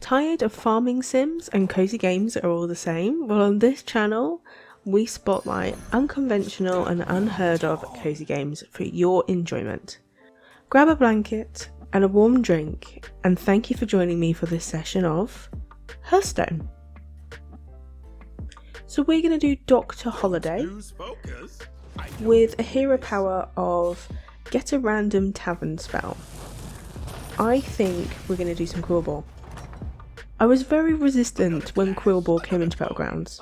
Tired of farming sims and cozy games that are all the same? Well, on this channel, we spotlight unconventional and unheard of cozy games for your enjoyment. Grab a blanket and a warm drink, and thank you for joining me for this session of Hearthstone. So we're going to do Dr. Holiday with a hero power of get a random tavern spell. I think we're going to do some Quilboar. I was very resistant when Quilboar came into Battlegrounds.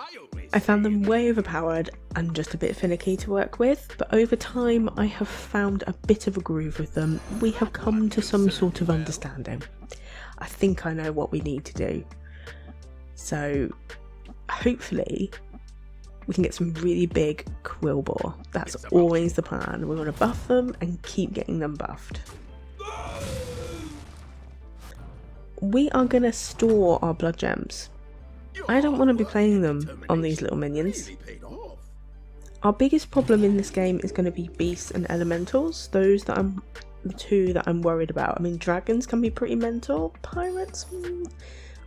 I found them way overpowered and just a bit finicky to work with, but over time I have found a bit of a groove with them. We have come to some sort of understanding. I think I know what we need to do. So hopefully we can get some really big Quilboar. That's always the plan. We want to buff them and keep getting them buffed. We are going to store our blood gems. I don't want to be playing them on these little minions. Our biggest problem in this game is going to be beasts and elementals. Those that the two that I'm worried about. I mean, dragons can be pretty mental. Pirates,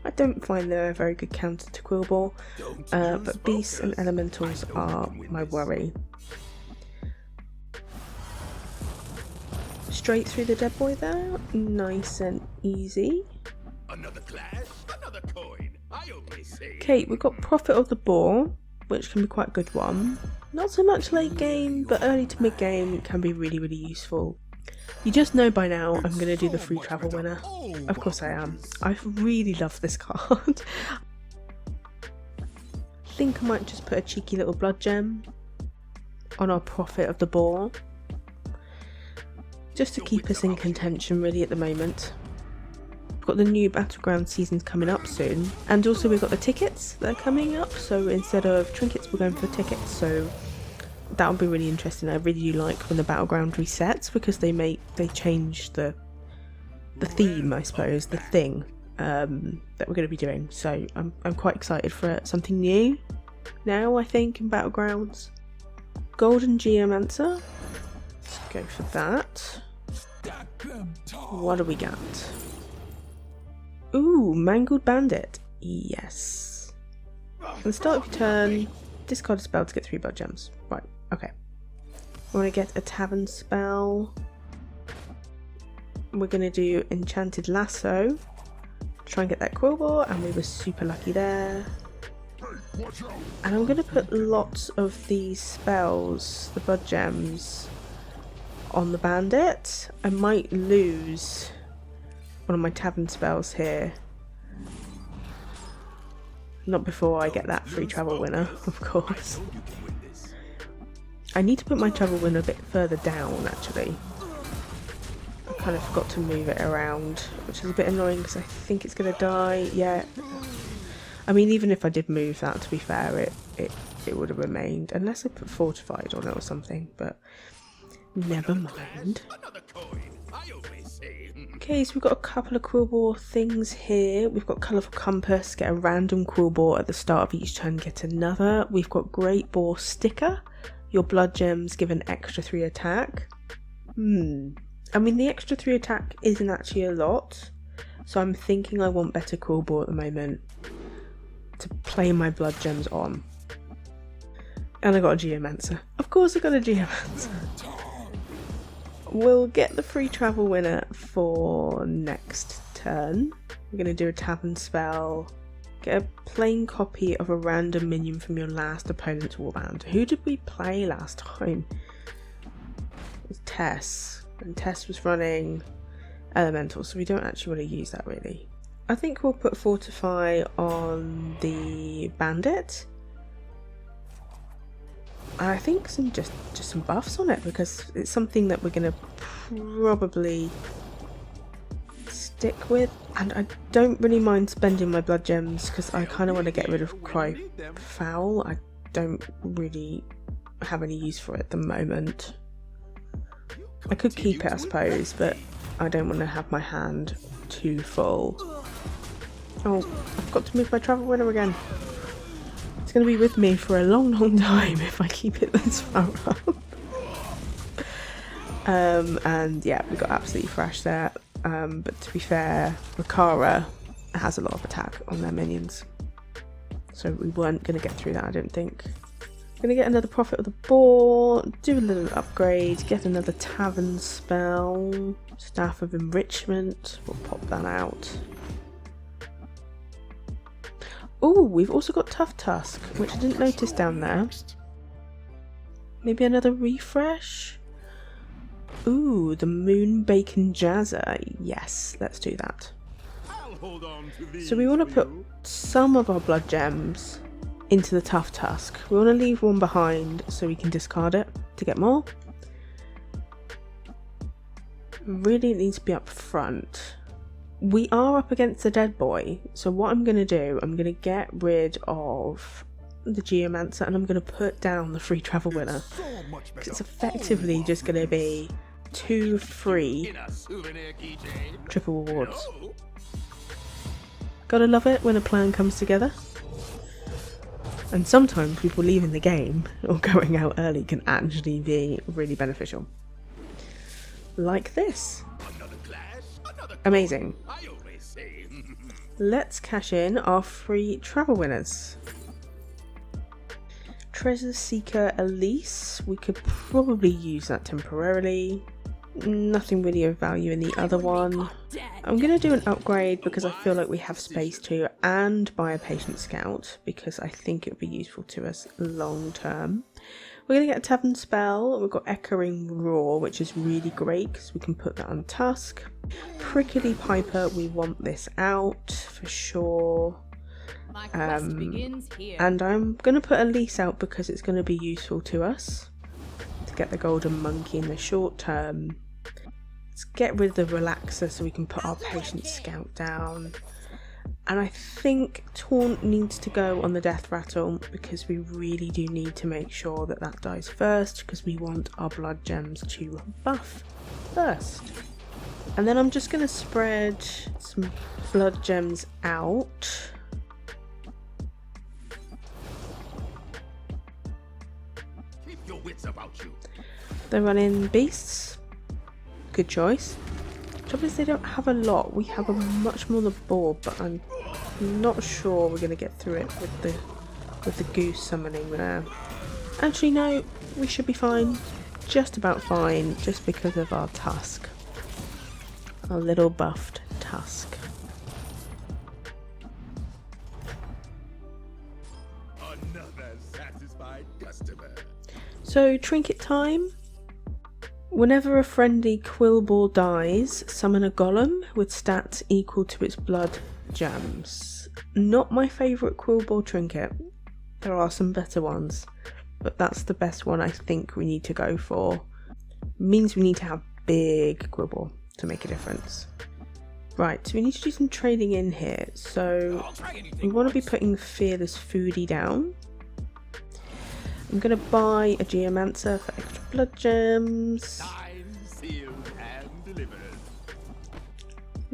I don't find they're a very good counter to Quilboar. But beasts and elementals are my worry. Straight through the dead boy there. Nice and easy. Another clash, another coin. I only see. Okay, we've got Prophet of the Boar, which can be quite a good one. Not so much late game, but early to mid game can be really, really useful. You just know by now I'm going to do the free travel winner. Of course I am. I really love this card. I think I might just put a cheeky little blood gem on our Prophet of the Boar. Just to keep us in contention really at the moment. Got the new Battleground seasons coming up soon, and also we've got the tickets that are coming up, so instead of trinkets we're going for tickets, so that'll be really interesting. I really do like when the Battleground resets because they change the theme, I suppose, the thing that we're going to be doing, so I'm quite excited for something new now, I think, in Battlegrounds. Golden Geomancer, let's go for that. What do we got? Ooh, Mangled Bandit. Yes. At the start of your turn, discard a spell to get 3 blood gems. Right, okay. I want to get a tavern spell. We're going to do Enchanted Lasso. Try and get that Quilboar, and we were super lucky there. And I'm going to put lots of these spells, the blood gems, on the bandit. I might lose one of my tavern spells here. Not before I get that free travel winner, of course. I need to put my travel winner a bit further down, actually. I kind of forgot to move it around, which is a bit annoying because I think it's going to die. Yeah. I mean, even if I did move that, to be fair, it would have remained. Unless I put fortified on it or something, but never mind. Okay, so we've got a couple of Quilboar things here. We've got Colourful Compass, get a random Quilboar at the start of each turn, get another. We've got Great Boar Sticker. Your blood gems give an extra 3 attack. I mean, the extra 3 attack isn't actually a lot, so I'm thinking I want better Quilboar at the moment to play my blood gems on. And I got a Geomancer. Of course I got a Geomancer. We'll get the free travel winner for next turn. We're going to do a tavern spell. Get a plain copy of a random minion from your last opponent's warband. Who did we play last time? It was Tess. And Tess was running Elemental, so we don't actually want to use that really. I think we'll put Fortify on the bandit. I think just some buffs on it because it's something that we're going to probably stick with, and I don't really mind spending my blood gems because I kind of want to get rid of Cry Foul. I don't really have any use for it at the moment. I could keep it, I suppose, but I don't want to have my hand too full. Oh, I've got to move my travel winner again. It's going to be with me for a long time if I keep it this far up. And yeah, we got absolutely thrashed there. But to be fair, Rakara has a lot of attack on their minions. So we weren't going to get through that, I don't think. Going to get another Prophet of the Boar, do a little upgrade, get another Tavern spell, Staff of Enrichment, we'll pop that out. Oh, we've also got Tough Tusk, which I didn't notice down there. Maybe another refresh? Ooh, the Moon Bacon Jazzer. Yes, let's do that. So we want to put some of our blood gems into the Tough Tusk. We want to leave one behind so we can discard it to get more. Really needs to be up front. We are up against the dead boy, so what I'm going to do, I'm going to get rid of the Geomancer and I'm going to put down the free travel winner. It's effectively just going to be 2 free triple rewards. Gotta love it when a plan comes together. And sometimes people leaving the game or going out early can actually be really beneficial. Like this. Amazing. Let's cash in our free travel winners. Treasure Seeker Elise. We could probably use that temporarily. Nothing really of value in the other one. I'm going to do an upgrade because I feel like we have space to, and buy a Patient Scout because I think it would be useful to us long term. We're going to get a Tavern spell. We've got Echoing Roar, which is really great because we can put that on Tusk. Prickly Piper, we want this out for sure. And I'm going to put Elise out because it's going to be useful to us to get the Golden Monkey in the short term. Let's get rid of the Relaxer so we can put our Patient Scout down. And I think Taunt needs to go on the Death Rattle because we really do need to make sure that that dies first because we want our blood gems to buff first. And then I'm just going to spread some blood gems out. Keep your wits about you. They're running beasts. Good choice. Trouble is they don't have a lot. We have a much more on the board, but I'm not sure we're going to get through it with the goose summoning there. Actually, no, we should be fine. Just about fine, just because of our Tusk. Our little buffed Tusk. Another satisfied customer. So, trinket time. Whenever a friendly Quilboar dies, summon a golem with stats equal to its blood gems. Not my favourite Quilboar trinket. There are some better ones, but that's the best one I think we need to go for. Means we need to have big Quilboar to make a difference. Right, so we need to do some trading in here. So we want to be putting Fearless Foodie down. I'm going to buy a Geomancer for extra blood gems.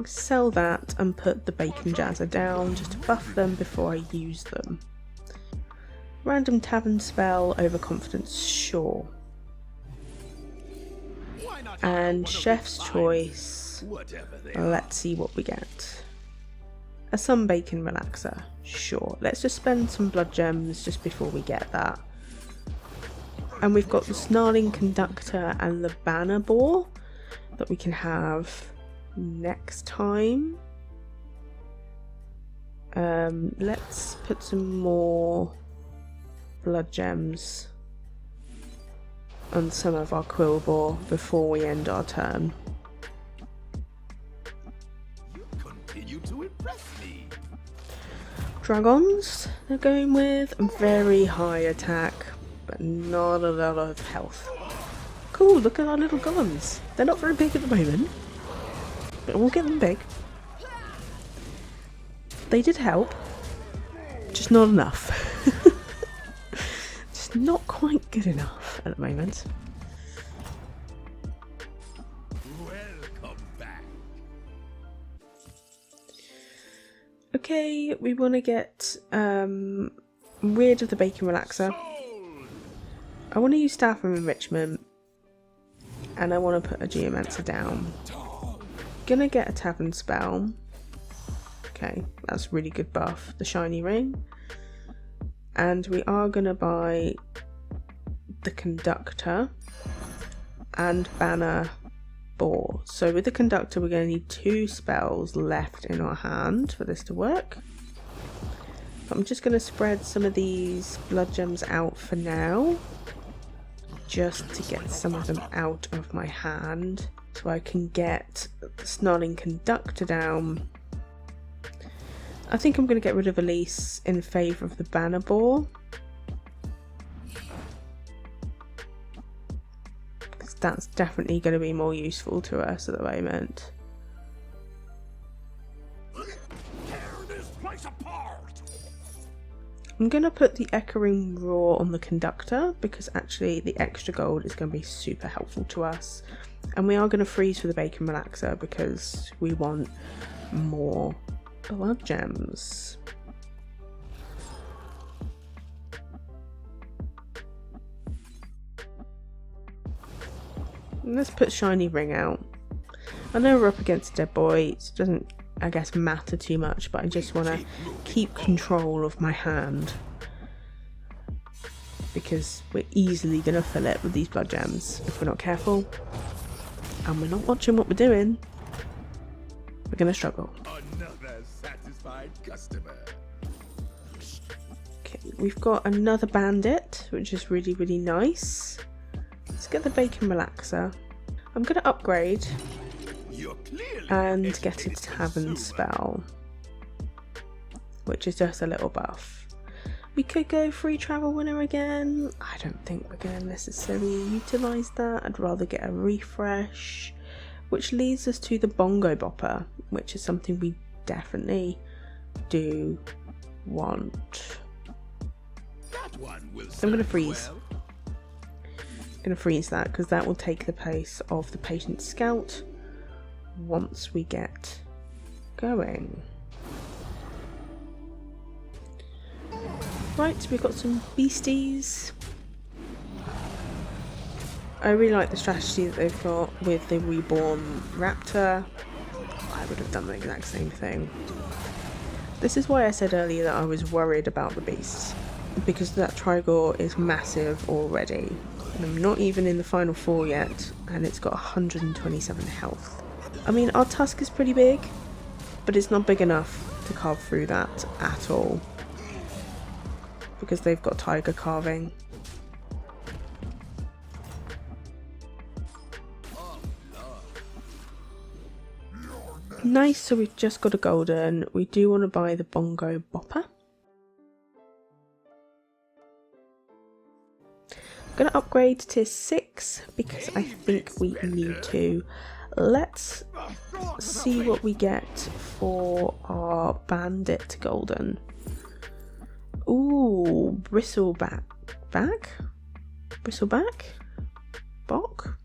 Sell that and put the Bacon Jazzer down just to buff them before I use them. Random Tavern spell, Overconfidence, sure. And Chef's Choice, let's see what we get. A Sun Bacon Relaxer, sure. Let's just spend some blood gems just before we get that. And we've got the Snarling Conductor and the Banner Boar that we can have next time. Let's put some more blood gems on some of our Quilboar before we end our turn. You continue to impress me. Dragons, they're going with very high attack, but not a lot of health. Cool, look at our little golems. They're not very big at the moment, but we'll get them big. They did help, just not enough. Just not quite good enough at the moment. Welcome back. Okay, we want to get rid of the Bacon Relaxer. I want to use Staff of Enrichment, and I want to put a Geomancer down. Gonna get a Tavern spell, Okay, that's really good buff. The shiny ring. And we are going to buy the conductor and banner boar. So with the conductor, we're going to need 2 spells left in our hand for this to work. I'm just going to spread some of these blood gems out for now, just to get some of them out of my hand, so I can get the Snarling Conductor down. I think I'm going to get rid of Elise in favour of the Banner Boar, because that's definitely going to be more useful to us at the moment. I'm going to put the Echoing Roar on the Conductor, because actually the extra gold is going to be super helpful to us. And we are going to freeze for the Bacon Relaxer because we want more blood gems. And let's put Shiny Ring out. I know we're up against a dead boy, it doesn't, I guess, matter too much, but I just want to keep control of my hand, because we're easily going to fill it with these blood gems if we're not careful, and we're not watching what we're doing. We're going to struggle. Another satisfied customer. Okay, we've got another bandit, which is really, really nice. Let's get the Bacon Relaxer. I'm going to upgrade and get a Tavern spell, which is just a little buff. We could go free travel winner again. I don't think we're going to necessarily utilise that. I'd rather get a refresh, which leads us to the Bongo Bopper, which is something we definitely do want. So I'm going to freeze. I'm going to freeze that because that will take the place of the Patient Scout once we get going. Right, we've got some beasties. I really like the strategy that they've got with the reborn raptor. I would have done the exact same thing. This is why I said earlier that I was worried about the beasts, because that Trigor is massive already. And I'm not even in the final 4 yet, and it's got 127 health. I mean, our tusk is pretty big, but it's not big enough to carve through that at all, because they've got tiger carving. Nice, so we've just got a golden. We do want to buy the Bongo Bopper. I'm going to upgrade to 6 because I think we need to. Let's see what we get for our bandit golden. Ooh, Bristleback. Bristleback? Bok?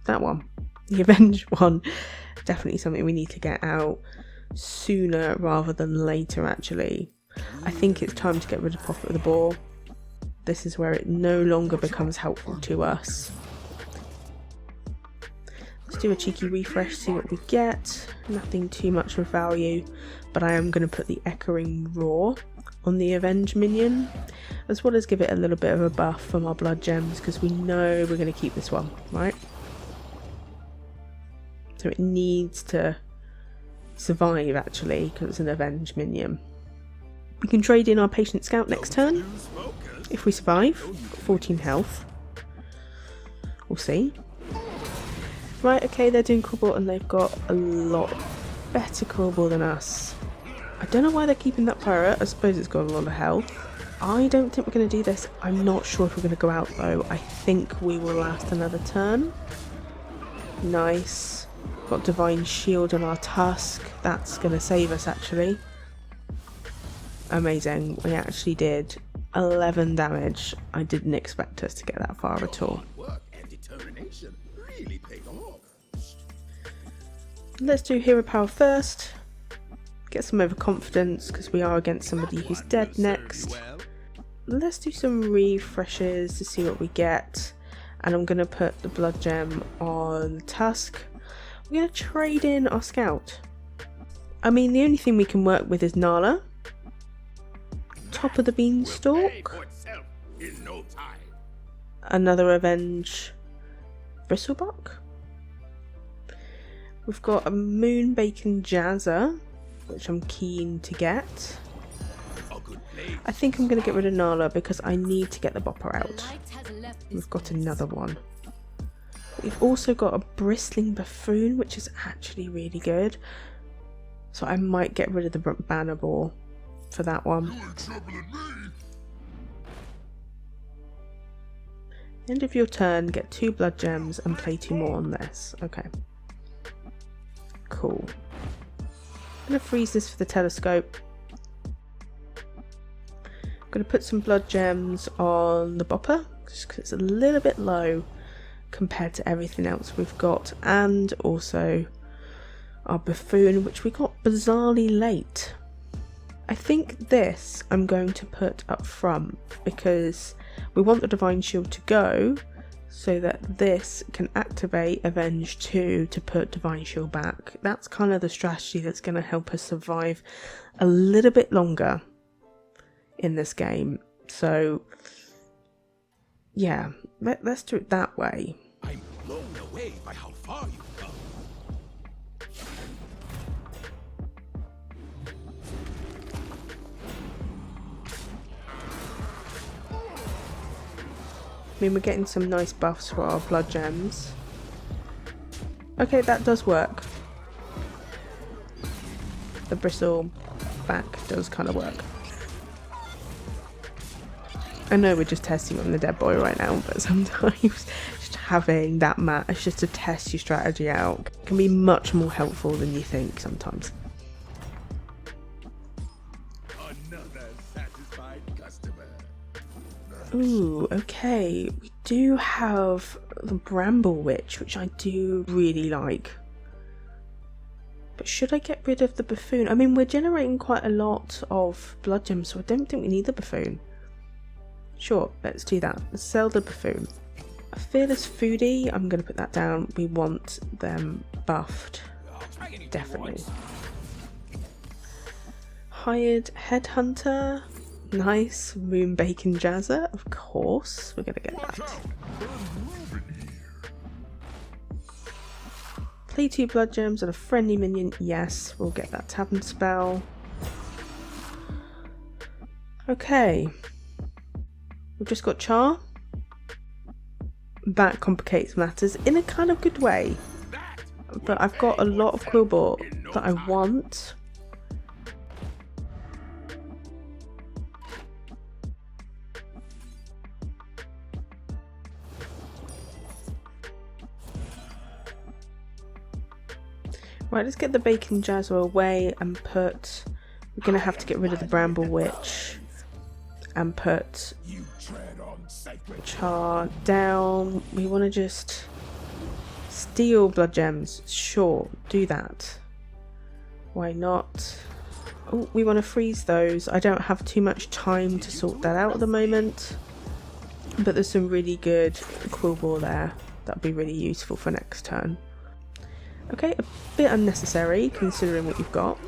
That one. The Avenge one. Definitely something we need to get out sooner rather than later, actually. I think it's time to get rid of Prophet of the Boar. This is where it no longer becomes helpful to us. Let's do a cheeky refresh, see what we get. Nothing too much of value, but I am going to put the Echoing Roar on the Avenge minion, as well as give it a little bit of a buff from our blood gems, because we know we're going to keep this one, right? So it needs to survive, actually, because it's an Avenge minion. We can trade in our Patient Scout next turn. If we survive, 14 health. We'll see. Right, okay, they're doing Quilboar and they've got a lot better Quilboar than us. I don't know why they're keeping that pirate. I suppose it's got a lot of health. I don't think we're going to do this. I'm not sure if we're going to go out though. I think we will last another turn. Nice. Got Divine Shield on our Tusk. That's going to save us, actually. Amazing. We actually did 11 damage. I didn't expect us to get that far at all. Let's do Hero Power first. Get some overconfidence because we are against somebody who's dead next. Let's do some refreshes to see what we get. And I'm going to put the Blood Gem on Tusk. We're going to trade in our Scout. I mean, the only thing we can work with is Nala. Top of the beanstalk. Another Avenge Bristleback. We've got a Moon Bacon Jazzer, which I'm keen to get. I think I'm going to get rid of Nala because I need to get the Bopper out. We've got another one. We've also got a Bristling Buffoon, which is actually really good. So I might get rid of the Banner Boar for that one. End of your turn, get 2 blood gems and play 2 more on this. Okay. Cool. I'm going to freeze this for the telescope. I'm going to put some blood gems on the Bopper, just because it's a little bit low compared to everything else we've got, and also our Buffoon, which we got bizarrely late. I think this I'm going to put up front because we want the Divine Shield to go so that this can activate Avenge 2 to put Divine Shield back. That's kind of the strategy that's going to help us survive a little bit longer in this game. So yeah, let's do it that way. I'm blown away by how far you've come. I mean, we're getting some nice buffs for our blood gems. Okay, that does work. The Bristleback does kind of work. I know we're just testing on the dead boy right now, but sometimes just having that match just to test your strategy out can be much more helpful than you think sometimes. Another satisfied customer. Ooh, okay. We do have the Bramble Witch, which I do really like. But should I get rid of the Buffoon? I mean, we're generating quite a lot of blood gems, so I don't think we need the Buffoon. Sure, let's do that. Let's sell the Buffoon. A Fearless Foodie, I'm going to put that down. We want them buffed. Definitely. Hired Headhunter. Nice. Moon Bacon Jazzer, of course. We're going to get that. Play 2 blood gems and a friendly minion. Yes, we'll get that Tavern spell. Okay. We've just got Char. That complicates matters in a kind of good way. But I've got a lot of Quilboar that I want. Right, let's get the Bacon Jazzer away and put... We're going to have to get rid of the Bramble Witch and put Char down. We want to just steal blood gems. Sure, do that. Why not? Oh, we want to freeze those. I don't have too much time to sort that out at the moment. But there's some really good Quilboar there. That'll be really useful for next turn. Okay, a bit unnecessary considering what you've got.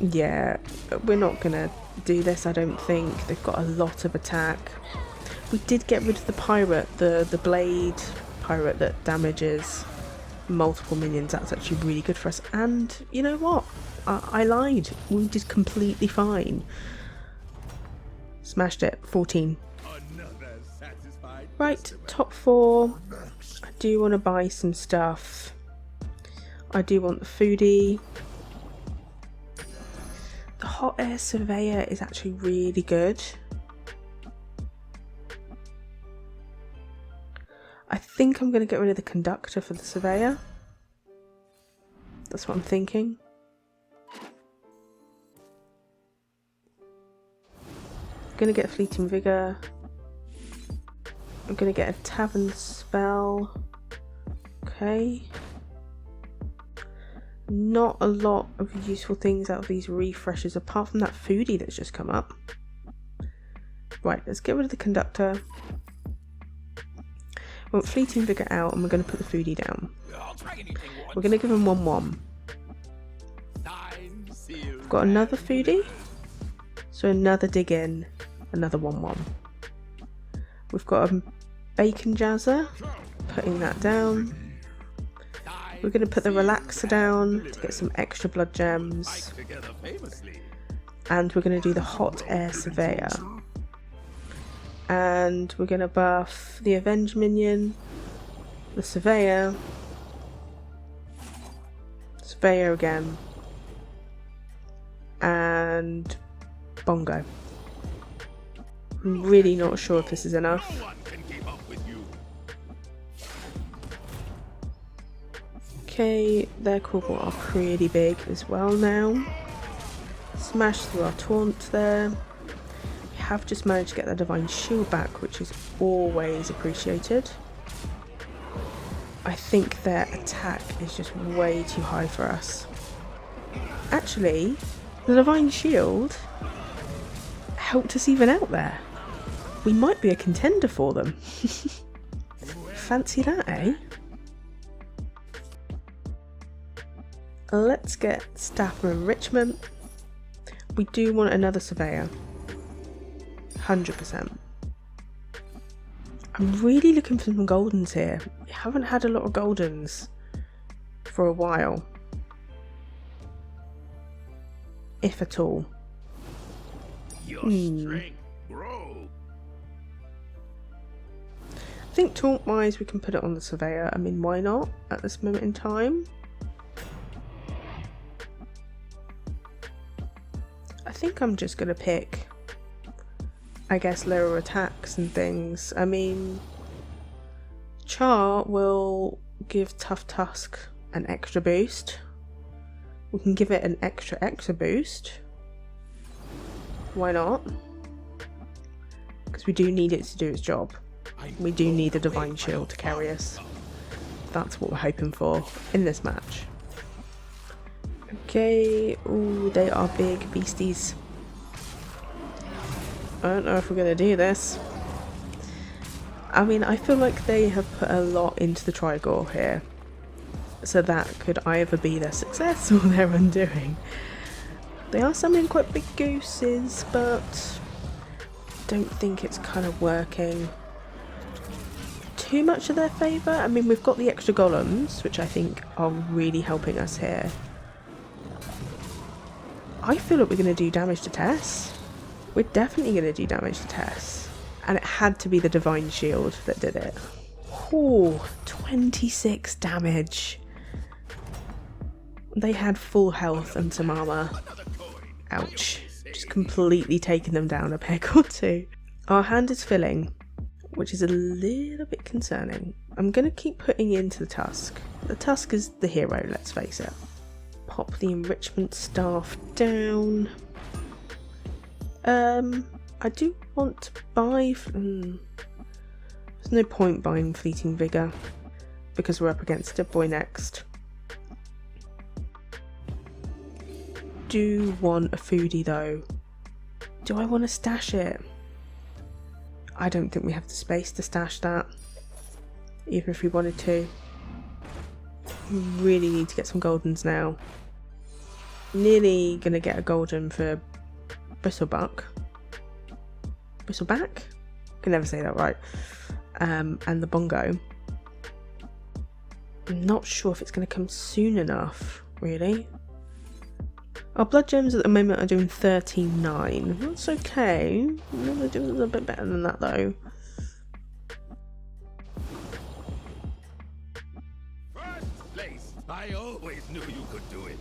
Yeah, we're not gonna do this, I don't think. They've got a lot of attack. We did get rid of the pirate, the blade pirate that damages multiple minions. That's actually really good for us. And you know what? I lied. We did completely fine. Smashed it. 14. Right, top 4. I do want to buy some stuff. I do want the foodie. The hot air surveyor is actually really good. I think I'm going to get rid of the conductor for the surveyor. That's what I'm thinking. I'm going to get fleeting vigor. I'm going to get a tavern spell. Okay. Not a lot of useful things out of these refreshes apart from that foodie that's just come up. Right, let's get rid of the conductor. want Fleeting Vigor out, and we're going to put the foodie down. I'll try anything once. We're going to give him 1-1. Time sealed. We've got another foodie, so another dig in, another 1-1. We've got a Bacon Jazzer, putting that down. We're going to put the Relaxer down to get some extra blood gems. And we're going to do the Hot Air Surveyor. And we're going to buff the Avenge minion, the Surveyor, Surveyor again, and Bongo. I'm really not sure if this is enough. Okay, their Quilboars are pretty big as well now. Smash through our taunt there. We have just managed to get the Divine Shield back, which is always appreciated. I think their attack is just way too high for us. Actually, the Divine Shield helped us even out there. We might be a contender for them. Fancy that, eh? Let's get Staff of Enrichment. We do want another Surveyor. 100%. I'm really looking for some Goldens here. We haven't had a lot of Goldens for a while. If at all. Your strength grows. I think taunt wise we can put it on the Surveyor. I mean, why not at this moment in time? I think I'm just going to pick, I guess, lower attacks and things. I mean, Char will give Tough Tusk an extra boost. We can give it an extra boost. Why not? Because we do need it to do its job. We do need the Divine Shield to carry us. That's what we're hoping for in this match. Okay, ooh, they are big beasties. I don't know if we're going to do this. I mean, I feel like they have put a lot into the Trigor here. So that could either be their success or their undoing. They are summoning quite big gooses, but I don't think it's kind of working too much of their favour. I mean, we've got the extra golems, which I think are really helping us here. I feel like we're going to do damage to Tess. We're definitely going to do damage to Tess. And it had to be the Divine Shield that did it. Oh, 26 damage. They had full health and some armour. Ouch. Just completely taking them down a peg or two. Our hand is filling, which is a little bit concerning. I'm going to keep putting into the Tusk. The Tusk is the hero, let's face it. Pop the enrichment staff down. I do want to buy... There's no point buying Fleeting Vigor because we're up against Dead Boy next. Do want a foodie though. Do I want to stash it? I don't think we have the space to stash that, even if we wanted to. We really need to get some Goldens now. Nearly gonna get a golden for Bristleback. Bristleback? Can never say that right. And the Bongo. I'm not sure if it's gonna come soon enough, really. Our blood gems at the moment are doing 13.9. That's okay. They're doing a little bit better than that though. First place. I always knew you could do it.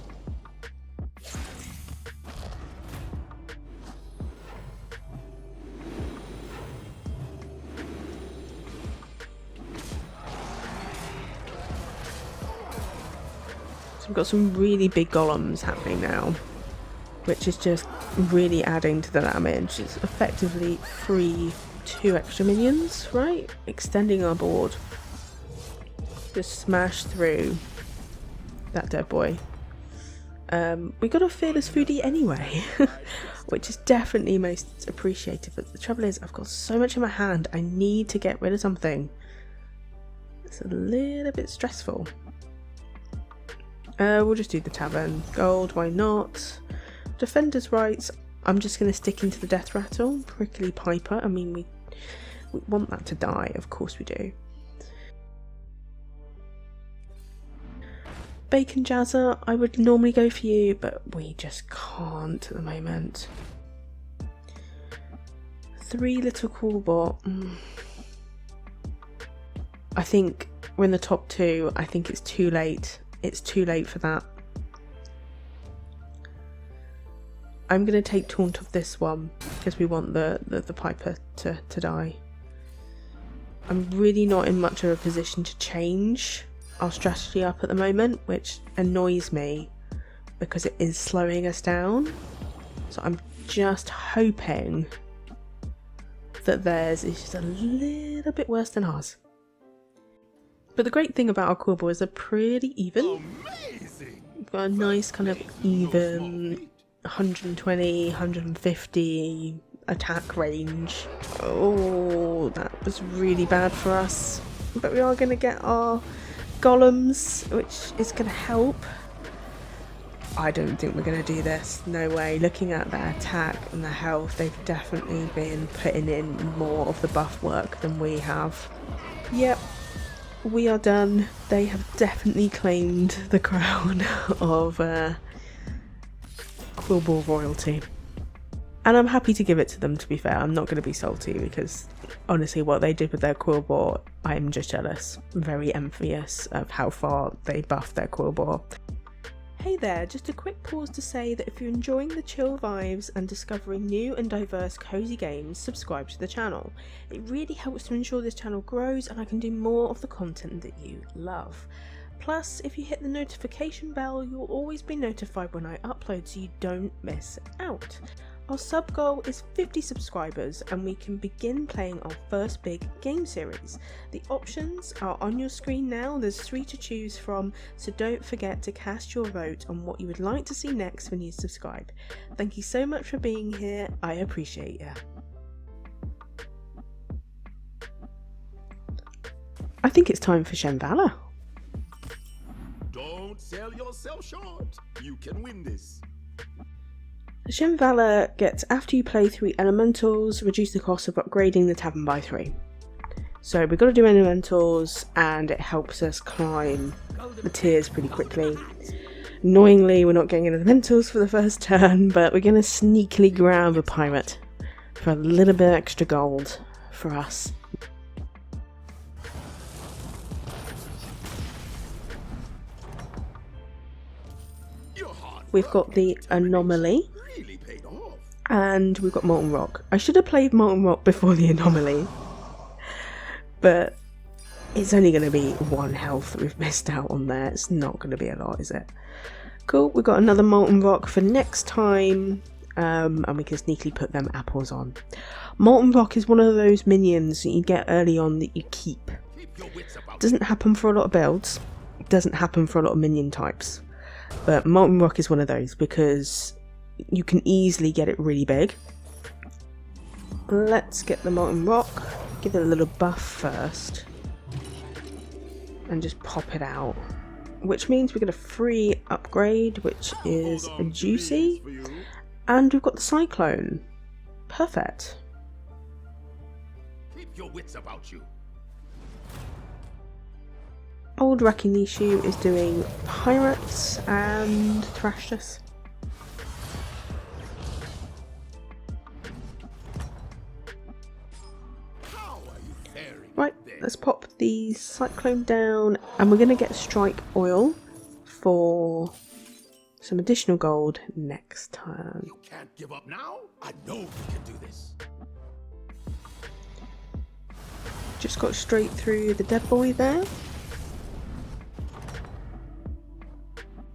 We've got some really big golems happening now, which is just really adding to the damage. It's effectively 2 extra minions, right? Extending our board. Just smash through that dead boy. We got a fearless foodie anyway, which is definitely most appreciated. But the trouble is, I've got so much in my hand, I need to get rid of something. It's a little bit stressful. We'll just do the tavern. Gold, why not? Defender's rights. I'm just going to stick into the death rattle. Prickly Piper. I mean, we want that to die. Of course we do. Bacon Jazzer. I would normally go for you, but we just can't at the moment. 3 little Quilboar. I think we're in the top 2. I think it's too late. It's too late for that. I'm going to take taunt of this one because we want the Piper to die. I'm really not in much of a position to change our strategy up at the moment, which annoys me because it is slowing us down. So I'm just hoping that theirs is just a little bit worse than ours. But the great thing about our Quilboars is they're pretty even. Amazing. We've got a nice kind of even 120, 150 attack range. Oh, that was really bad for us. But we are going to get our golems, which is going to help. I don't think we're going to do this. No way. Looking at their attack and their health, they've definitely been putting in more of the buff work than we have. Yep. We are done. They have definitely claimed the crown of Quilboar royalty. And I'm happy to give it to them, to be fair. I'm not going to be salty because honestly what they did with their Quilboar, I'm just jealous. I'm very envious of how far they buffed their Quilboar. Hey there, just a quick pause to say that if you're enjoying the chill vibes and discovering new and diverse cozy games, subscribe to the channel. It really helps to ensure this channel grows and I can do more of the content that you love. Plus, if you hit the notification bell, you'll always be notified when I upload so you don't miss out. Our sub goal is 50 subscribers and we can begin playing our first big game series. The options are on your screen now. There's 3 to choose from, so don't forget to cast your vote on what you would like to see next when you subscribe. Thank you so much for being here. I appreciate you. I think it's time for Chenvaala. Don't sell yourself short. You can win this. Chenvaala gets, after you play 3 elementals, reduce the cost of upgrading the tavern by 3. So we've got to do elementals and it helps us climb the tiers pretty quickly. Annoyingly, we're not getting elementals for the first turn, but we're going to sneakily grab a pirate for a little bit extra gold for us. We've got the anomaly. And we've got Molten Rock. I should have played Molten Rock before the anomaly. But it's only going to be 1 health that we've missed out on there. It's not going to be a lot, is it? Cool, we've got another Molten Rock for next time. And we can sneakily put them apples on. Molten Rock is one of those minions that you get early on that you keep. Doesn't happen for a lot of builds. Doesn't happen for a lot of minion types. But Molten Rock is one of those because you can easily get it really big. Let's get the Molten Rock, give it a little buff first, and just pop it out. Which means we get a free upgrade, which is a Juicy, and we've got the Cyclone. Perfect. Keep your wits about you. Old Rakinishu is doing Pirates and thrashed us. Right, let's pop the Cyclone down and we're going to get Strike Oil for some additional gold next turn. You can't give up now. I know you can do this. Just got straight through the dead boy there.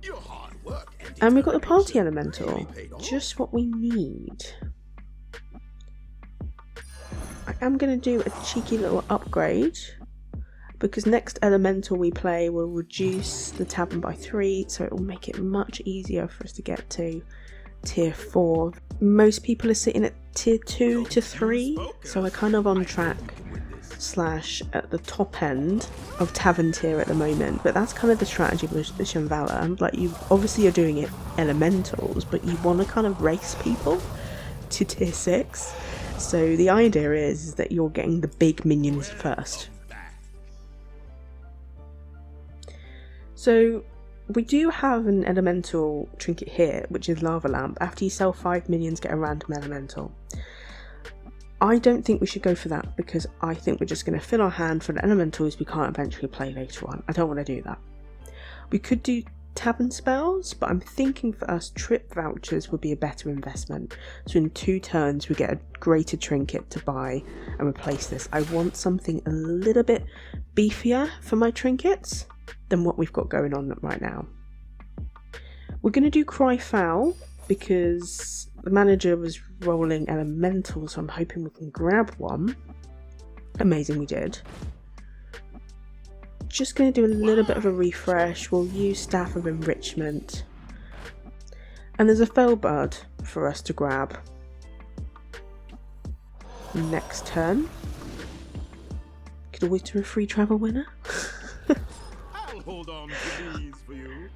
Your hard work And we've got the Party Elemental. Just what we need. I am going to do a cheeky little upgrade because next elemental we play will reduce the tavern by 3, so it will make it much easier for us to get to tier 4. Most people are sitting at tier 2 to 3, so we're kind of on track / at the top end of Tavern tier at the moment, but that's kind of the strategy with the Chenvaala. Like, you obviously are doing it elementals, but you want to kind of race people to tier 6. So the idea is that you're getting the big minions first. So we do have an elemental trinket here, which is Lava Lamp. After you sell 5 minions, get a random elemental. I don't think we should go for that, because I think we're just going to fill our hand for the elementals we can't eventually play later on. I don't want to do that. We could do tavern spells, but I'm thinking for us trip vouchers would be a better investment. So in 2 turns we get a greater trinket to buy and replace this. I want something a little bit beefier for my trinkets than what we've got going on right now. We're going to do Cry Foul because the manager was rolling elemental, so I'm hoping we can grab one. Amazing, we did. Just going to do a little bit of a refresh. We'll use Staff of Enrichment. And there's a Felbard for us to grab next turn. Could always do a free travel winner. I'll hold on to these for you.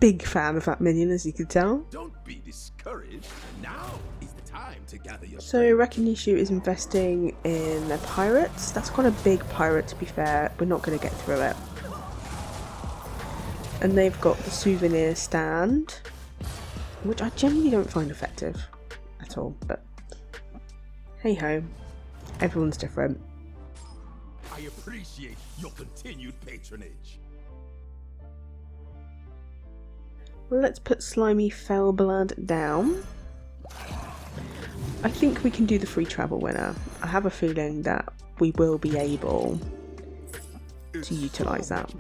Big fan of that minion, as you can tell. Don't be discouraged. Now is the time to gather your So Rekinishu is investing in their pirates. That's quite a big pirate, to be fair. We're not going to get through it. And they've got the souvenir stand, which I generally don't find effective at all, but hey ho, everyone's different. I appreciate your continued patronage. Let's put Slimy Fellblood down. I think we can do the free travel winner. I have a feeling that we will be able to utilise that.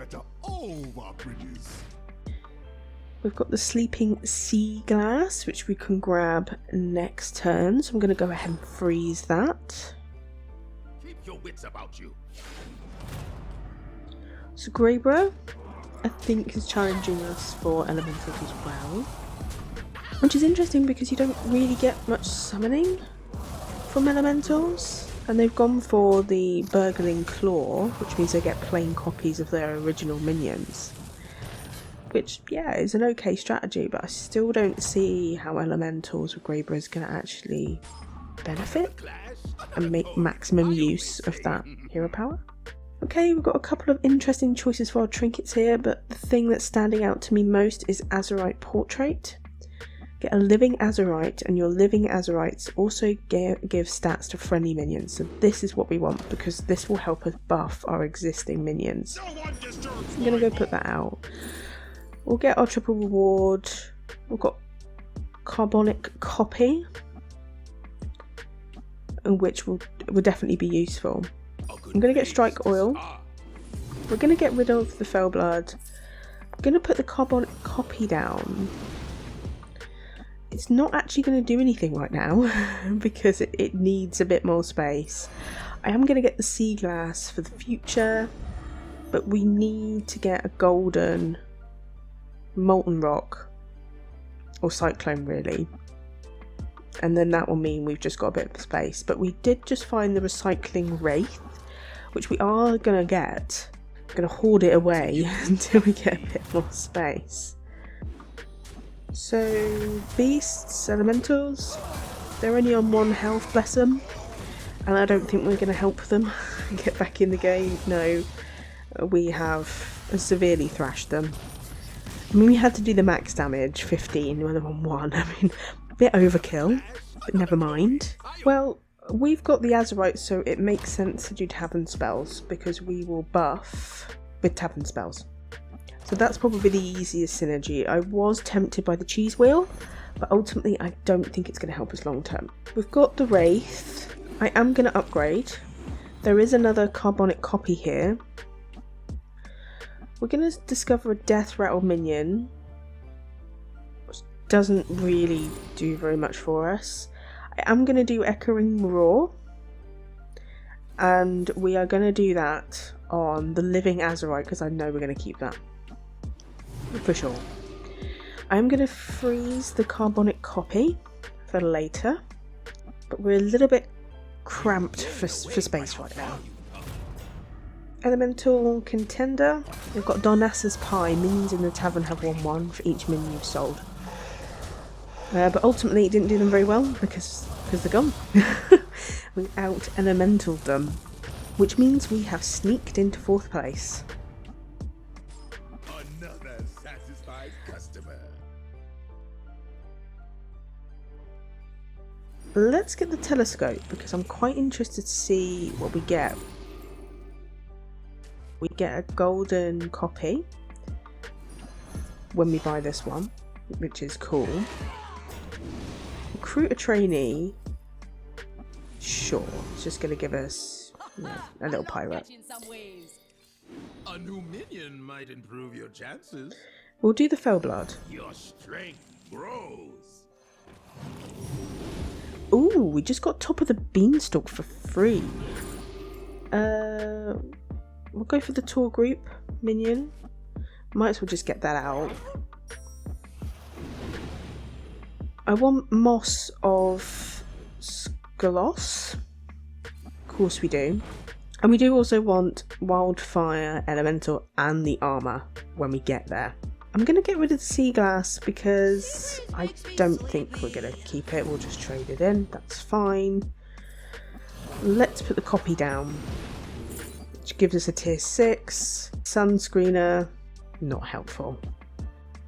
We've got the Sleeping Sea Glass, which we can grab next turn, so I'm going to go ahead and freeze that. Keep your wits about you. So Greybro, I think, is challenging us for elementals as well, which is interesting because you don't really get much summoning from elementals, and they've gone for the Burgling Claw, which means they get plain copies of their original minions, which, yeah, is an okay strategy, but I still don't see how elementals with Greybros can actually benefit and make maximum use of that hero power. Okay, we've got a couple of interesting choices for our trinkets here, but the thing that's standing out to me most is Azurite Portrait. Get a living Azurite, and your living Azurites also give stats to friendly minions, so this is what we want because this will help us buff our existing minions. So I'm going to go put that out. We'll get our triple reward. We've got Carbonic Copy, which will definitely be useful. I'm going to get Strike Oil. We're going to get rid of the Fellblood. I'm going to put the Carbonic Copy down. It's not actually going to do anything right now because it needs a bit more space. I am going to get the Sea Glass for the future, but we need to get a golden Molten Rock or Cyclone really, and then that will mean we've just got a bit of space. But we did just find the Recycling Wraith, which we are going to get. I'm going to hoard it away until we get a bit more space. So beasts, elementals, they're only on 1 health, bless them, and I don't think we're going to help them get back in the game. No, we have severely thrashed them. I mean, we had to do the max damage, 15, when they're on 1. I mean, a bit overkill, but never mind. Well, we've got the Azurite, so it makes sense to do tavern spells because we will buff with tavern spells. So that's probably the easiest synergy. I was tempted by the cheese wheel, but ultimately I don't think it's going to help us long term. We've got the Wraith. I am going to upgrade. There is another Carbonic Copy here. We're going to discover a Death Rattle minion, which doesn't really do very much for us. I am going to do Echoing Roar, and we are going to do that on the Living Azurite because I know we're going to keep that for sure. I'm going to freeze the Carbonic Copy for later, but we're a little bit cramped for space right now. Elemental contender. We've got Darnassa's Pie. Minions in the tavern have 1/1 for each minion you've sold. But ultimately it didn't do them very well because they're gone. We out-elementaled them. Which means we have sneaked into 4th place. Another satisfied customer. Let's get the telescope because I'm quite interested to see what we get. We get a golden copy when we buy this one, which is cool. Recruit a trainee. Sure, it's just going to give us, you know, a little pirate. A new minion might improve your chances. We'll do the Fellblood. Your strength grows. Ooh, we just got top of the beanstalk for free. We'll go for the tour group minion. Might as well just get that out. I want Moss of Skolos. Of course we do. And we do also want Wildfire, Elemental and the armour when we get there. I'm going to get rid of the sea glass because I don't think we're going to keep it. We'll just trade it in. That's fine. Let's put the copy down, which gives us a tier 6. Sunscreener, not helpful.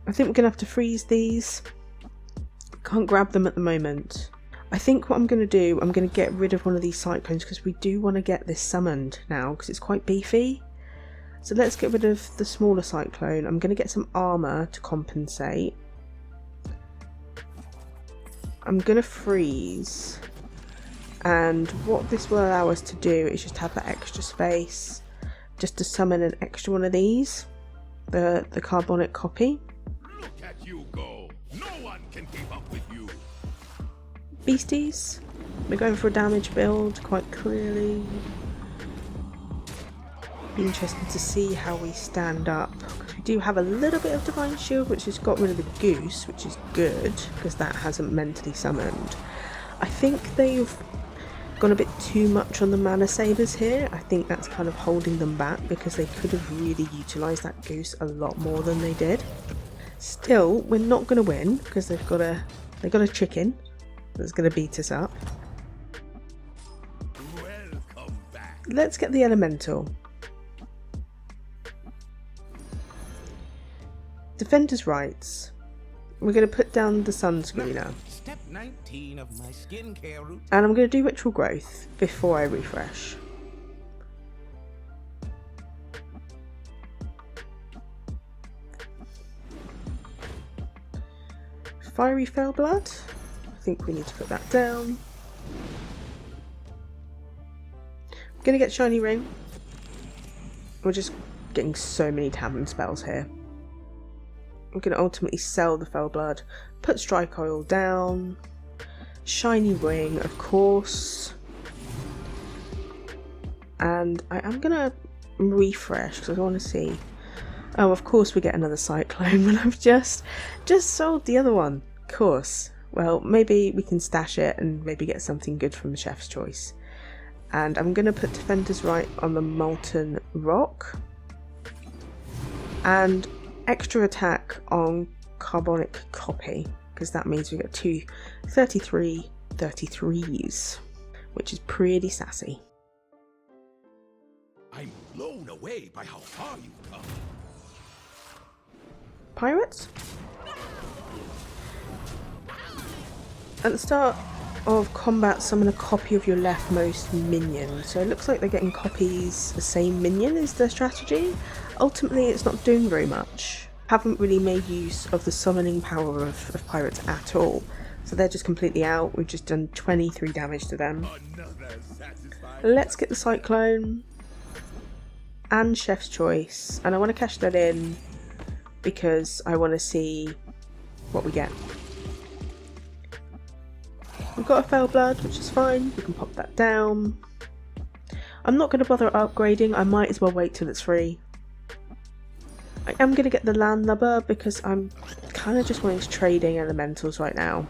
I think we're going to have to freeze these. Can't grab them at the moment. I think what I'm going to do, I'm going to get rid of one of these cyclones because we do want to get this summoned now because it's quite beefy. So let's get rid of the smaller cyclone. I'm going to get some armour to compensate. I'm going to freeze. And what this will allow us to do is just have that extra space just to summon an extra one of these. The carbonic copy. Look at you go. No one can keep up with you. Beasties. We're going for a damage build quite clearly. Be interested to see how we stand up because we do have a little bit of Divine Shield, which has got rid of the goose, which is good because that hasn't mentally summoned. I think they've gone a bit too much on the mana sabers here. I think that's kind of holding them back because they could have really utilised that goose a lot more than they did. Still, we're not going to win because they've got a chicken that's going to beat us up. Welcome back. Let's get the elemental. Defender's Rights. We're going to put down the Sunscreener. Step 19 of my skincare routine. And I'm going to do Ritual Growth before I refresh. Fiery Fellblood. I think we need to put that down. I'm going to get Shiny Ring. We're just getting so many tavern spells here. I'm going to ultimately sell the Fellblood, put Strike Oil down, Shiny Ring of course, and I am going to refresh because I want to see. Oh, of course we get another Cyclone when I've just sold the other one. Of course. Well, maybe we can stash it and maybe get something good from the Chef's Choice. And I'm going to put Defender's Right on the Molten Rock. And extra attack on Carbonic Copy, because that means we get two 33 33s, which is pretty sassy. I'm blown away by how far you've come. Pirates? At the start of combat, summon a copy of your leftmost minion. So it looks like they're getting copies, the same minion is their strategy. Ultimately, it's not doing very much. Haven't really made use of the summoning power of pirates at all. So they're just completely out. We've just done 23 damage to them. Let's get the Cyclone and Chef's Choice. And I want to cash that in because I want to see what we get. We've got a Fellblood, which is fine. We can pop that down. I'm not going to bother upgrading. I might as well wait till it's free. I am going to get the Landlubber because I'm kind of just wanting to trading elementals right now.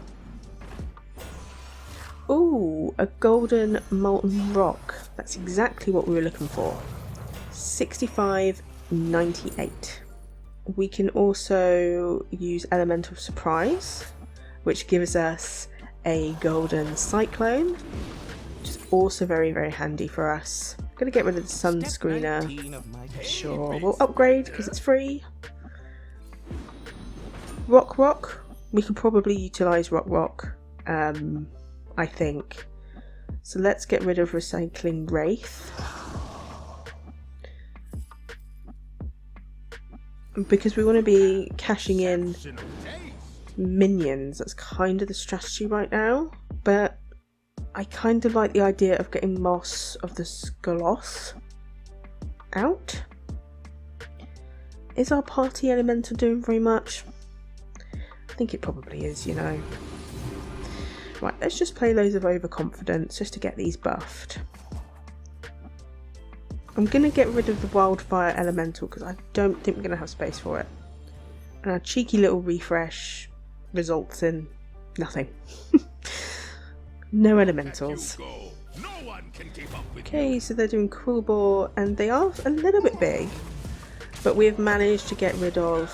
Ooh, a golden molten rock. That's exactly what we were looking for. 65.98. We can also use Elemental Surprise, which gives us a golden cyclone, which is also very, very handy for us. I'm going to get rid of the sunscreener. Sure, we'll upgrade because it's free. Rock. We can probably utilise Rock, I think. So let's get rid of Recycling Wraith. Because we want to be cashing in minions. That's kind of the strategy right now. But I kind of like the idea of getting Moss of the Slothee out. Is our party elemental doing very much? I think it probably is, you know. Right, let's just play loads of overconfidence just to get these buffed. I'm going to get rid of the wildfire elemental because I don't think we're going to have space for it. And our cheeky little refresh results in nothing. No elementals. Okay, so they're doing Quilboar and they are a little bit big, but we've managed to get rid of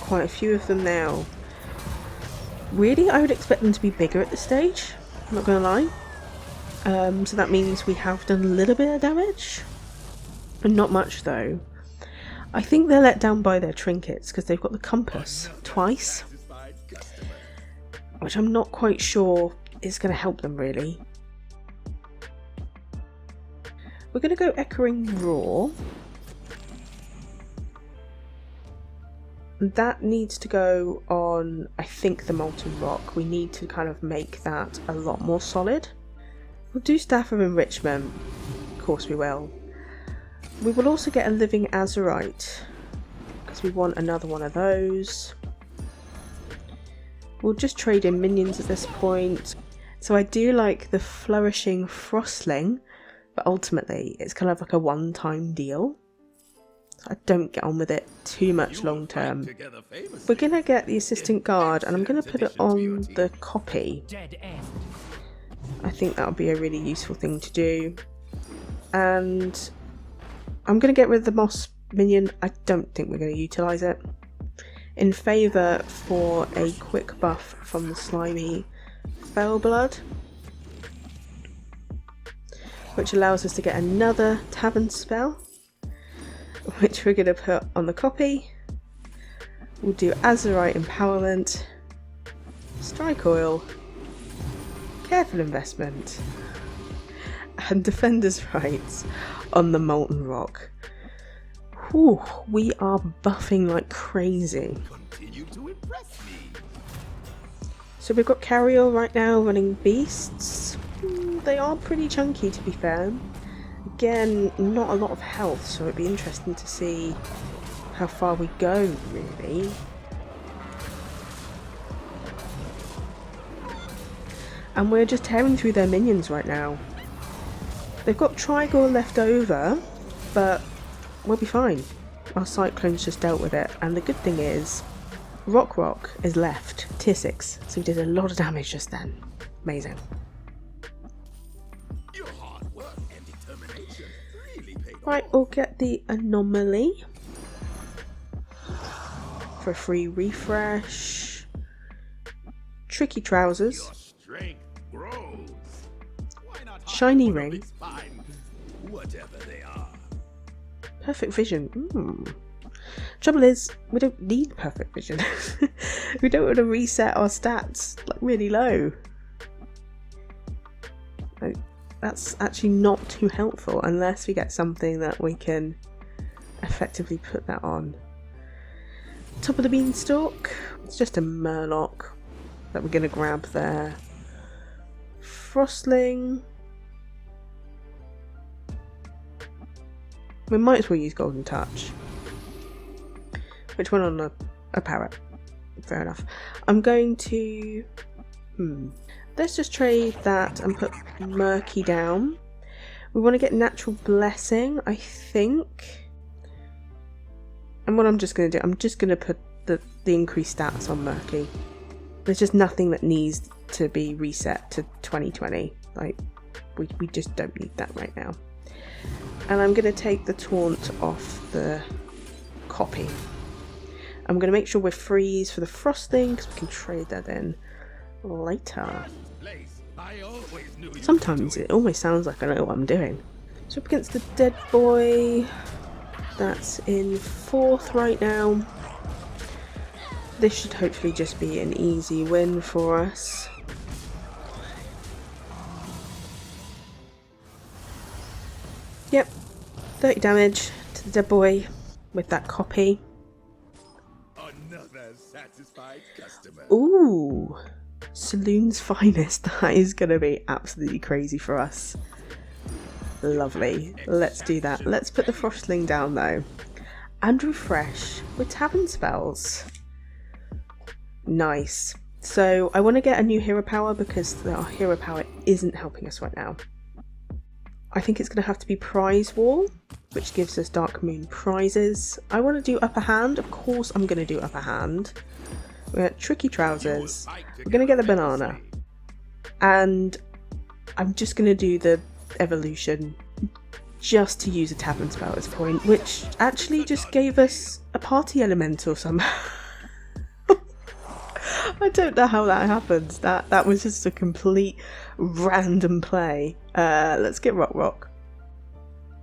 quite a few of them now. Really, I would expect them to be bigger at this stage, I'm not going to lie. So that means we have done a little bit of damage, and not much though. I think they're let down by their trinkets because they've got the compass twice, which I'm not quite sure is going to help them really. We're going to go Echoing Roar. That needs to go on, I think, the Molten Rock. We need to kind of make that a lot more solid. We'll do Staff of Enrichment, of course we will. We will also get a Living Azurite, because we want another one of those. We'll just trade in minions at this point. So I do like the Flourishing Frostling, but ultimately it's kind of like a one-time deal. I don't get on with it too much long term. We're going to get the Assistant Guard and I'm going to put it on the copy. I think that would be a really useful thing to do. And I'm going to get rid of the Moss minion. I don't think we're going to utilise it. In favour for a quick buff from the Slimy Fellblood, which allows us to get another Tavern spell, which we're going to put on the copy. We'll do Azurite Empowerment, Strike Oil, Careful Investment, and Defender's Rights on the Molten Rock. Whew, we are buffing like crazy. Continue to impress me. So we've got Carrier right now running Beasts. They are pretty chunky, to be fair. Again, not a lot of health, so it'd be interesting to see how far we go, really. And we're just tearing through their minions right now. They've got Trigor left over, but we'll be fine. Our Cyclone's just dealt with it, and the good thing is, Rock is left, tier 6, so we did a lot of damage just then. Amazing. Your hard work and determination really paid off. Right, we'll get the Anomaly for a free refresh. Tricky Trousers. Your strength grows. Why not Shiny hide one of Ring. its spine? Whatever they are. Perfect Vision. Trouble is, we don't need Perfect Vision. We don't want to reset our stats like really low. Like, that's actually not too helpful unless we get something that we can effectively put that on. Top of the Beanstalk. It's just a Murloc that we're going to grab there. Frostling. We might as well use Golden Touch. Which one on a parrot? Fair enough. I'm going to... Let's just trade that and put Murky down. We want to get Natural Blessing, I think. And what I'm just going to do, I'm just going to put the increased stats on Murky. There's just nothing that needs to be reset to 2020. Like, we just don't need that right now. And I'm going to take the taunt off the copy. I'm going to make sure we're freeze for the frosting because we can trade that in later. Sometimes it almost sounds like I know what I'm doing. So up against the dead boy. That's in 4th right now. This should hopefully just be an easy win for us. Yep, 30 damage to the dead boy with that copy. Another satisfied customer. Ooh, Saloon's finest. That is going to be absolutely crazy for us. Lovely. Let's do that. Let's put the Frostling down though. And refresh with Tavern Spells. Nice. So I want to get a new hero power because our hero power isn't helping us right now. I think it's going to have to be Prize Wall, which gives us Dark Moon prizes. I want to do Upper Hand. Of course I'm going to do Upper Hand. We're at Tricky Trousers. We're going to get the banana. And I'm just going to do the evolution just to use a Tavern Spell at this point, which actually just gave us a Party Elemental somehow. I don't know how that happens. That was just a complete random play. Let's get Rock.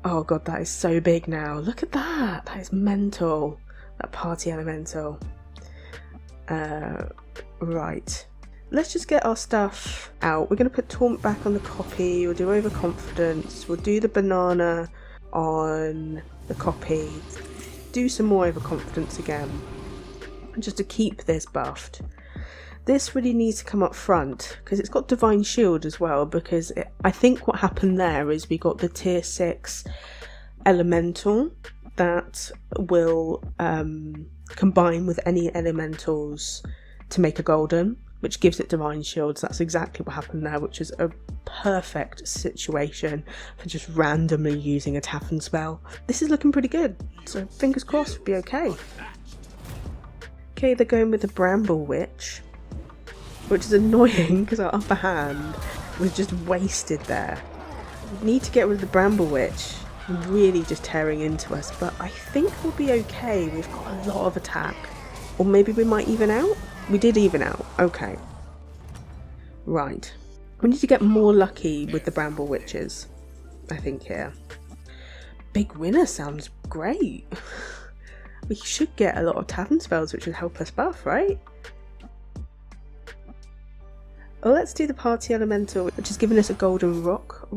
Oh god, that is so big now. Look at that. That is mental. That Party Elemental. Right. Let's just get our stuff out. We're going to put Taunt back on the copy. We'll do Overconfidence. We'll do the banana on the copy. Do some more Overconfidence again. Just to keep this buffed. This really needs to come up front because it's got Divine Shield as well, because I think what happened there is we got the tier 6 elemental that will combine with any elementals to make a golden, which gives it Divine Shields. That's exactly what happened there, which is a perfect situation for just randomly using a Tavern spell. This is looking pretty good, so fingers crossed we'll be okay. Okay, they're going with the Bramble Witch, which is annoying because our upper hand was just wasted there. We need to get rid of the Bramble Witch, really just tearing into us, but I think we'll be okay. We've got a lot of attack. Or maybe we might even out? We did even out, okay. Right. We need to get more lucky with the Bramble Witches, I think, here. Big Winner sounds great. We should get a lot of Tavern spells which would help us buff, right? Oh, let's do the Party Elemental, which has given us a golden rock.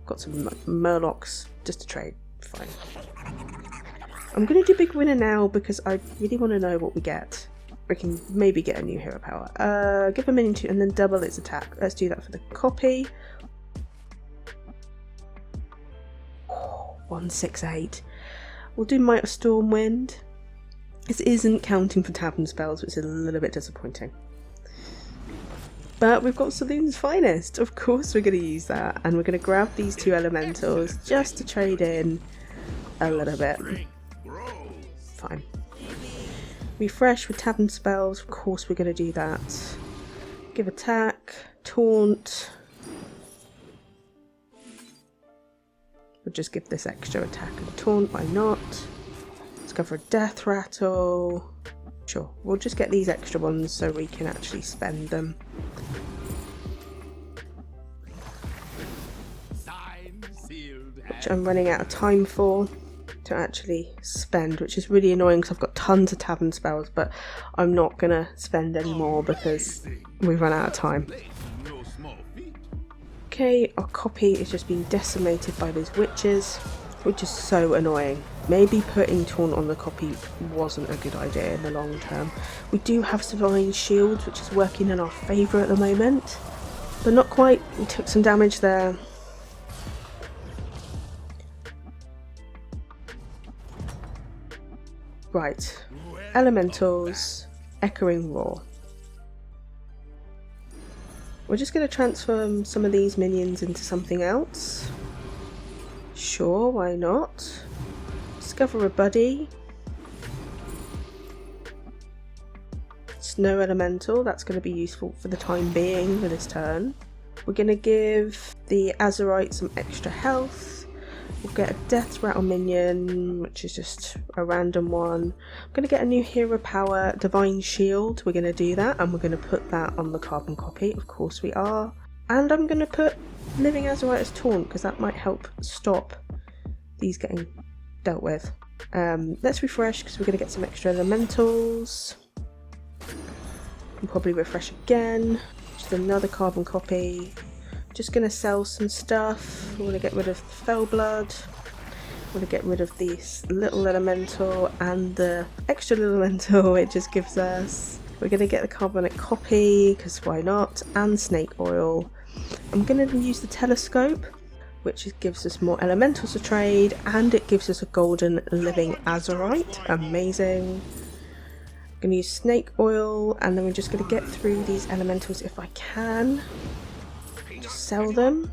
Got some Murlocs just to trade. Fine. I'm going to do Big Winner now because I really want to know what we get. We can maybe get a new hero power. Give a minion to and then double its attack. Let's do that for the copy. 168. We'll do Might of Stormwind. This isn't counting for Tavern spells, which is a little bit disappointing. But we've got Saloon's finest. Of course we're going to use that. And we're going to grab these 2 elementals just to trade in a little bit. Fine. Refresh with Tavern spells. Of course we're going to do that. Give attack. Taunt. We'll just give this extra attack and taunt. Why not? Let's go for a Death Rattle. Sure, we'll just get these extra ones so we can actually spend them. Which I'm running out of time for to actually spend, which is really annoying because I've got tons of Tavern spells, but I'm not going to spend any more because we've run out of time. Okay, our copy is just being decimated by these witches, which is so annoying. Maybe putting Taunt on the copy wasn't a good idea in the long term. We do have Divine Shield, which is working in our favour at the moment, but not quite. We took some damage there. Right, Elementals, Echoing Roar. We're just going to transform some of these minions into something else. Sure, why not? Discover a buddy. Snow Elemental, that's going to be useful for the time being for this turn. We're going to give the Azurite some extra health. We'll get a Death Rattle minion, which is just a random one. I'm going to get a new hero power, Divine Shield. We're going to do that, and we're going to put that on the carbon copy. Of course we are. And I'm going to put Living Azurite as Taunt, because that might help stop these getting dealt with. Let's refresh, because we're going to get some extra elementals. And probably refresh again. Just another carbon copy. Just going to sell some stuff. We're going to get rid of the Fell Blood. We're going to get rid of this little elemental and the extra little elemental it just gives us. We're going to get the carbonic copy, because why not, and snake oil. I'm going to use the telescope, which gives us more elementals to trade, and it gives us a golden living azurite. Amazing. I'm going to use snake oil, and then we're just going to get through these elementals if I can. Just sell them.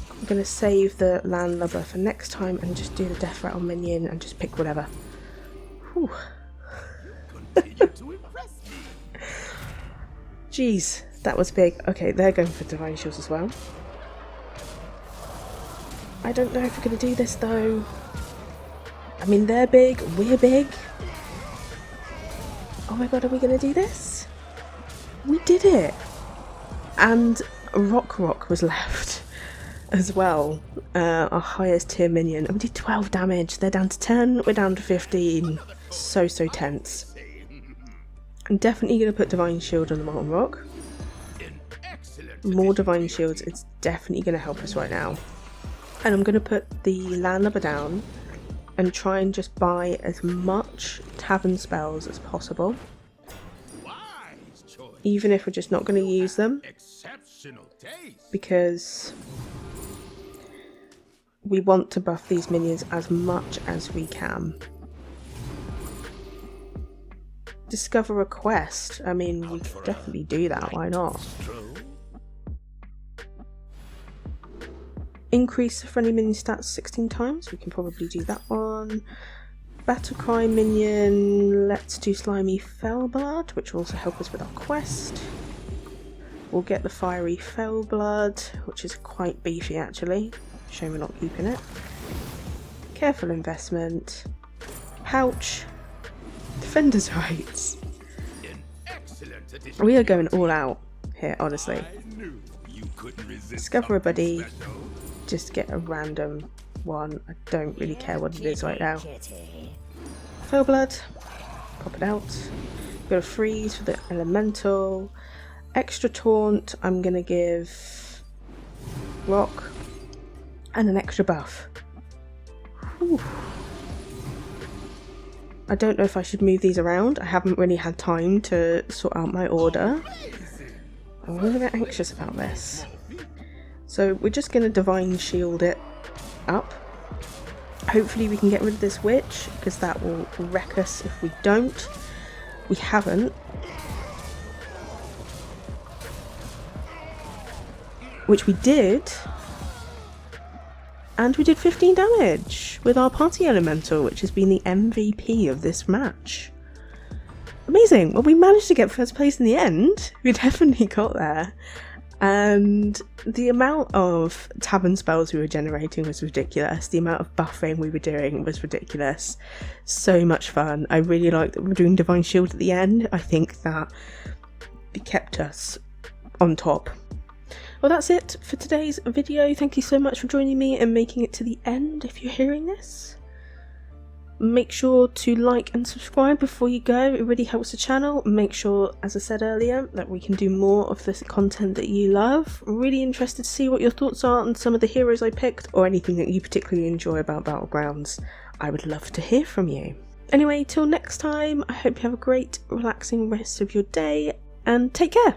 I'm going to save the landlubber for next time and just do the death rattle minion and just pick whatever. Whew. Jeez, that was big. Okay, they're going for divine shields as well. I don't know if we're going to do this though. I mean, they're big, we're big. Oh my god, are we going to do this? We did it! And Rock was left as well, our highest tier minion, and we did 12 damage. They're down to 10, we're down to 15. So tense. I'm definitely going to put Divine Shield on the Molten Rock. More Divine Shields, it's definitely going to help us right now. And I'm going to put the Landlubber down and try and just buy as much tavern spells as possible. Even if we're just not going to use them, because we want to buff these minions as much as we can. Discover a quest. I mean, we could definitely do that, why not? Increase the friendly minion stats 16 times, we can probably do that one. Battle Cry minion, let's do Slimy Fellblood, which will also help us with our quest. We'll get the Fiery Fellblood, which is quite beefy actually. Shame we're not keeping it. Careful Investment. Pouch. Defender's Rights. We are going all out here, honestly. Discover a buddy. Just get a random one. I don't really care what it is right now. Fellblood, pop it out. Got a freeze for the elemental. Extra taunt, I'm gonna give rock and an extra buff. Whew. I don't know if I should move these around. I haven't really had time to sort out my order. I'm a little bit anxious about this. So we're just gonna Divine Shield it up. Hopefully we can get rid of this witch, because that will wreck us if we don't. We haven't. Which we did. And we did 15 damage with our party elemental, which has been the MVP of this match. Amazing! Well, we managed to get first place in the end. We definitely got there. And the amount of tavern spells we were generating was ridiculous. The amount of buffing we were doing was ridiculous. So much fun. I really like that we're doing Divine Shield at the end. I think that it kept us on top. Well, that's it for today's video. Thank you so much for joining me and making it to the end if you're hearing this. Make sure to like and subscribe before you go, it really helps the channel. Make sure, as I said earlier, that we can do more of this content that you love. I'm really interested to see what your thoughts are on some of the heroes I picked, or anything that you particularly enjoy about Battlegrounds. I would love to hear from you. Anyway, till next time, I hope you have a great, relaxing rest of your day, and take care!